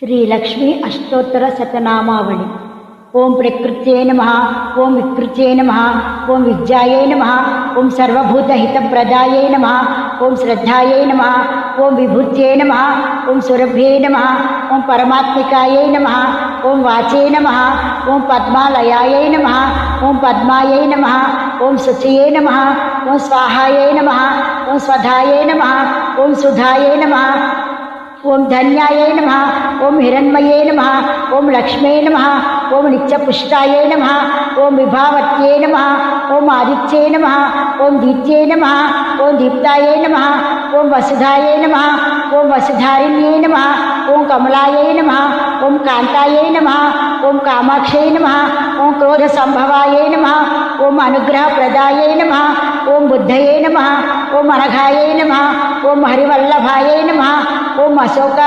శ్రీ లక్ష్మీ అష్టోత్తర శతనామావళి. ఓం ప్రకృత్యై నమః, ఓం వికృత్యై నమః, ఓం విద్యాయై నమః, ఓం సర్వభూతహితప్రదాయై నమః, ఓం శ్రద్ధాయై నమః, ఓం విభూత్యై నమః, ఓం సురభ్యై నమః, ఓం పరమాత్మికాయై నమః, ఓం వాచై నమః, ఓం పద్మాలయాయై నమః, ఓం పద్మాయై నమః, ఓం శుచయై నమః, ఓం స్వాహాయై నమః, ఓం స్వధాయై నమః, ఓం సుధాయై నమః, ఓం ధన్యాయై నమః, ఓం హిరణ్మయై నమః, ఓం లక్ష్మీ నమః, ఓం నిత్యపుష్టాయై నమః, ఓం విభావత్యై నమః, ఓం ఆదిత్యై నమః, ఓం దీప్త్యై నమః, ఓం దీప్తాయై నమః, ఓం వసుధాయై నమః, ఓం వసుధారిణ్యై నమః, ఓం కమలాయై నమః, ఓం కాంతాయై నమః, ఓం కామాక్షై నమః, ఓం క్రోధ సంభవాయై నమః, ఓం అనుగ్రహప్రదాయై నమః, ఓం బుద్ధయై నమః, ఓం అనఘాయై నమః, ఓం హరివల్లభాయై నమః, ఓం అశోక